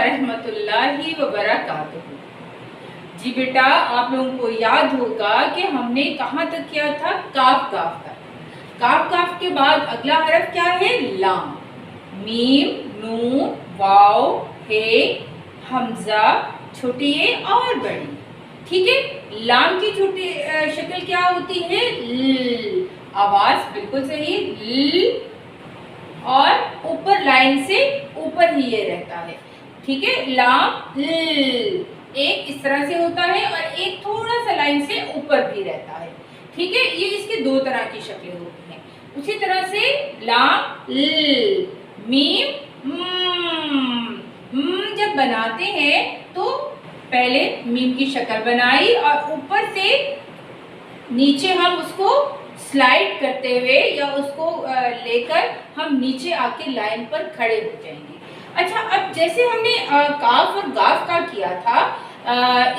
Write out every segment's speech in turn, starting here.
ورحمۃ اللہ وبرکاتہ۔ جی بیٹا، آپ لوگوں کو یاد ہوگا کہ ہم نے کہاں تک کیا تھا؟ کاف کاف تک۔ کاف کاف کے بعد اگلا حرف کیا ہے؟ لام۔ میم، نون، واو، ہے، حمزہ، چھوٹی اے اور بڑی۔ ٹھیک ہے، لام کی چھوٹی شکل کیا ہوتی ہے؟ ل۔ آواز بالکل صحیح، ل، اور اوپر لائن سے اوپر ہی یہ رہتا ہے۔ ٹھیک ہے، لام ل، ایک اس طرح سے ہوتا ہے اور ایک تھوڑا سا لائن سے اوپر بھی رہتا ہے۔ ٹھیک ہے، یہ اس کی دو طرح کی شکلیں ہوتی ہیں۔ اسی طرح سے لام ل، میم جب بناتے ہیں تو پہلے میم کی شکل بنائی اور اوپر سے نیچے ہم اس کو سلائڈ کرتے ہوئے یا اس کو لے کر ہم نیچے آ کے لائن پر کھڑے ہو جائیں گے۔ اچھا، اب جیسے ہم نے کاف اور گاف کا کیا تھا،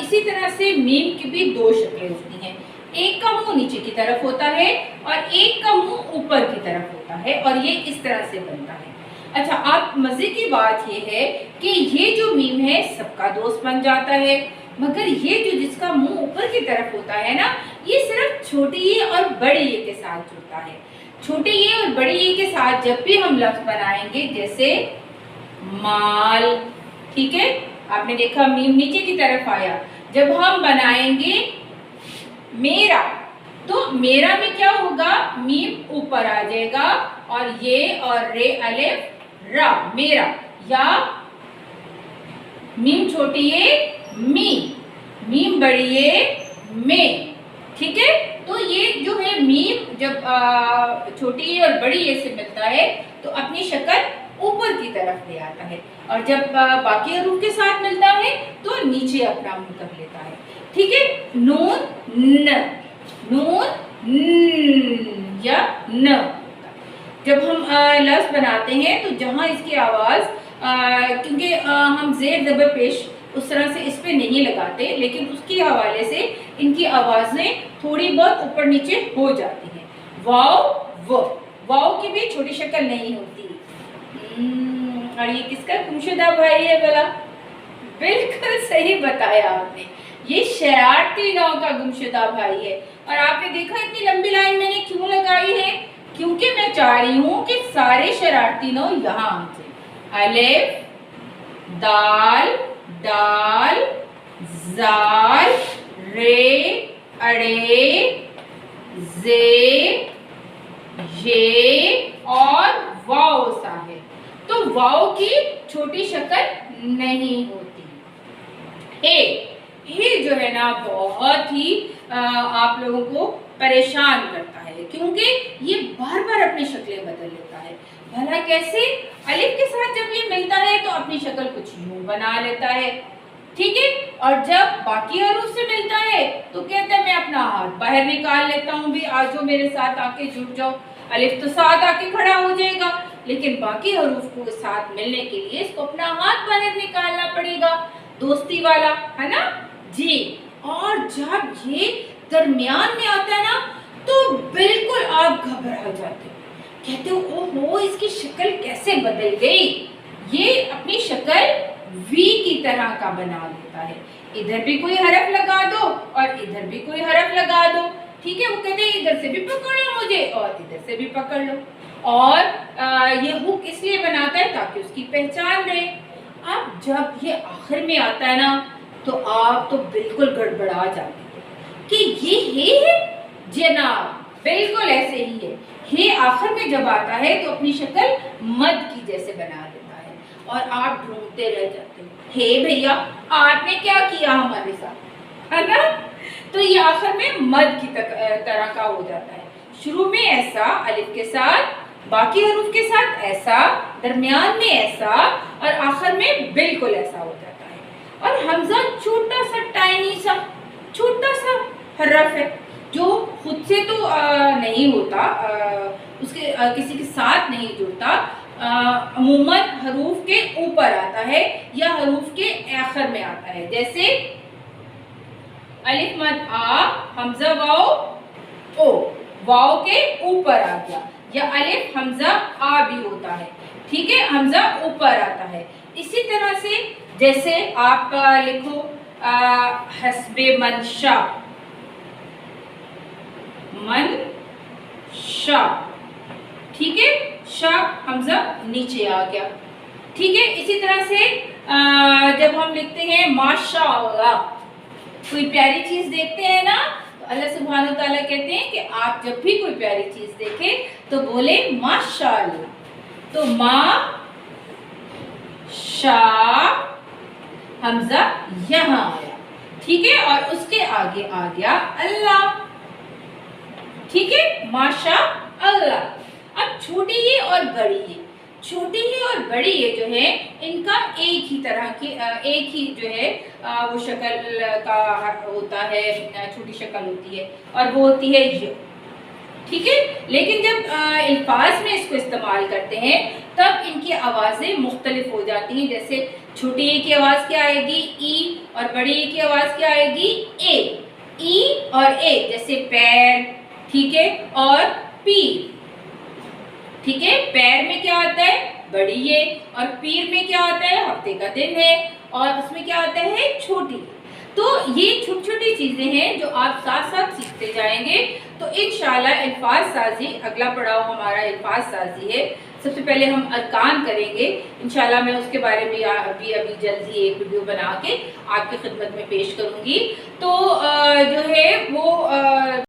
اسی طرح سے میم کی بھی دو شکلیں ہوتی ہیں۔ ایک کا منہ نیچے کی طرف ہوتا ہے اور ایک کا منہ اوپر کی طرف ہوتا ہے، اور یہ اس طرح سے بنتا ہے۔ اچھا، آپ مزے کی بات یہ ہے کہ یہ جو میم ہے سب کا دوست بن جاتا ہے، مگر یہ جو جس کا منہ اوپر کی طرف ہوتا ہے نا، یہ صرف چھوٹی اے اور بڑی اے کے ساتھ جڑتا ہے۔ چھوٹی اے اور بڑی اے کے ساتھ جب بھی ہم لفظ بنائیں گے، جیسے مال، ٹھیک ہے، آپ نے دیکھا میم نیچے کی طرف آیا۔ جب ہم بنائیں گے میرا، تو میرا میں کیا ہوگا؟ میم اوپر آ جائے گا اور یہ اور رے الف را، میرا، یا میم چھوٹی اے می، میم بڑی اے میں۔ ٹھیک ہے، تو یہ جو ہے میم جب چھوٹی اے اور بڑی اے سے ملتا ہے تو اپنی شکل اوپر کی طرف لے آتا ہے، اور جب باقی حروف کے ساتھ ملتا ہے تو نیچے اپنا منہ کر لیتا ہے۔ ٹھیک ہے، نون ن، نون ن یا ن۔ جب ہم لفظ بناتے ہیں تو جہاں اس کی آواز، کیونکہ ہم زیر زبر پیش اس طرح سے اس پہ نہیں لگاتے، لیکن اس کے حوالے سے ان کی آوازیں تھوڑی بہت اوپر نیچے ہو جاتی ہیں۔ واو، و، واو کی بھی چھوٹی شکل نہیں ہوتی۔ اور یہ کس کا گمشدہ بھائی ہے بلا؟ بالکل صحیح بتایا آپ نے، یہ شرارتی نو کا گمشدہ بھائی ہے۔ اور آپ نے دیکھا اتنی لمبی لائن میں نے کیوں لگائی ہے؟ کیونکہ میں چاہ رہی ہوں کہ سارے شرارتی نو یہاں آ جائیں۔ الف، دال، ڈال، زال، رے، اڑے، زے، یہ اور واو صاحب۔ تو واو کی چھوٹی شکل نہیں ہوتی۔ ہے جو ہے نا بہت ہی آپ لوگوں کو پریشان کرتا ہے، کیونکہ یہ بار بار اپنی شکلیں بدل لیتا ہے۔ بھلا کیسے؟ الف کے ساتھ جب یہ ملتا ہے تو اپنی شکل کچھ یوں بنا لیتا ہے، ٹھیک ہے، اور جب باقی حروف سے ملتا ہے تو کہتا ہے میں اپنا ہاتھ باہر نکال لیتا ہوں، بھی آ جاؤ میرے ساتھ آ کے جڑ جاؤ۔ الف تو ساتھ آ کے کھڑا ہو جائے گا، لیکن باقی حروف کو ساتھ ملنے کے لیے اس کو اپنا ہاتھ باہر نکالنا پڑے گا، دوستی والا، ہے نا جی۔ اور جب یہ درمیان میں آتا ہے نا تو بالکل آپ گھبرا جاتے ہو، کہتے ہو او ہو اس کی شکل کیسے بدل گئی۔ یہ اپنی شکل وی کی طرح کا بنا لیتا ہے، ادھر بھی کوئی حرف لگا دو اور ادھر بھی کوئی حرف لگا دو، ٹھیک ہے، وہ کہتے ہیں ادھر سے بھی پکڑو مجھے اور ادھر سے بھی پکڑ لو، اور یہ ہک اس لیے بناتا ہے تاکہ اس کی پہچان رہے۔ اب جب یہ آخر میں آتا ہے نا تو آپ تو بالکل گڑبڑا جاتے ہیں کہ یہ ہے جناب، بالکل ایسے ہی ہے۔ یہ آخر میں جب آتا ہے تو اپنی شکل مد کی جیسے بنا دیتا ہے اور آپ ڈھونڈتے رہ جاتے ہیں، ہے بھیا آپ نے کیا کیا ہمارے ساتھ، ہے نا؟ تو یہ آخر میں مد کی طرح کا ہو جاتا ہے۔ شروع میں ایسا الف کے ساتھ، باقی حروف کے ساتھ ایسا، درمیان میں ایسا، اور آخر میں بالکل ایسا ہو جاتا ہے۔ اور حمزہ چھوٹا سا ٹائنی سا چھوٹا سا حرف ہے جو خود سے تو نہیں ہوتا، اس کے کسی کے ساتھ نہیں جڑتا، عموماً حروف کے اوپر آتا ہے یا حروف کے آخر میں آتا ہے، جیسے الف مد آ، حمزہ واو او، واو کے اوپر آ گیا، یا الف حمزہ آ بھی ہوتا ہے، ٹھیک ہے، حمزہ اوپر آتا ہے۔ اسی طرح سے جیسے آپ لکھو حسب منشا، منشا، ٹھیک ہے، شا حمزہ نیچے آ گیا، ٹھیک ہے۔ اسی طرح سے جب ہم لکھتے ہیں ماشاء اللہ، کوئی پیاری چیز دیکھتے ہیں نا تو اللہ سبحانہ وتعالیٰ کہتے ہیں کہ آپ جب بھی کوئی پیاری چیز دیکھیں تو بولے ماشاء اللہ، تو ما شا حمزہ یہاں آیا، ٹھیک ہے، اور اس کے آگے آ گیا اللہ، ٹھیک ہے، ماشاء اللہ۔ اب چھوٹی یہ اور بڑی یہ، چھوٹی ہی اور بڑی یہ جو ہے ان کا ایک ہی طرح کی ایک ہی جو ہے وہ شکل کا ہوتا ہے، چھوٹی شکل ہوتی ہے اور وہ ہوتی ہے یہ، ٹھیک ہے۔ لیکن جب الفاظ میں اس کو استعمال کرتے ہیں تب ان کی آوازیں مختلف ہو جاتی ہیں، جیسے چھوٹی ای کی آواز کیا آئے گی ای، اور بڑی ای کی آواز کیا آئے گی اے، ای اور اے، جیسے پیر، ٹھیک ہے، اور پیر، ٹھیک ہے، پیر میں کیا آتا ہے بڑی یہ، اور پیر میں کیا آتا ہے ہفتے کا دن ہے، اور اس میں کیا آتا ہے چھوٹی۔ تو یہ چھوٹی چھوٹی چیزیں ہیں جو آپ ساتھ ساتھ سیکھتے جائیں گے، تو انشاءاللہ الفاظ سازی اگلا پڑاؤ ہمارا الفاظ سازی ہے۔ سب سے پہلے ہم ارکان کریں گے، انشاءاللہ میں اس کے بارے میں ابھی جلد ہی ایک ویڈیو بنا کے آپ کی خدمت میں پیش کروں گی۔ تو جو ہے وہ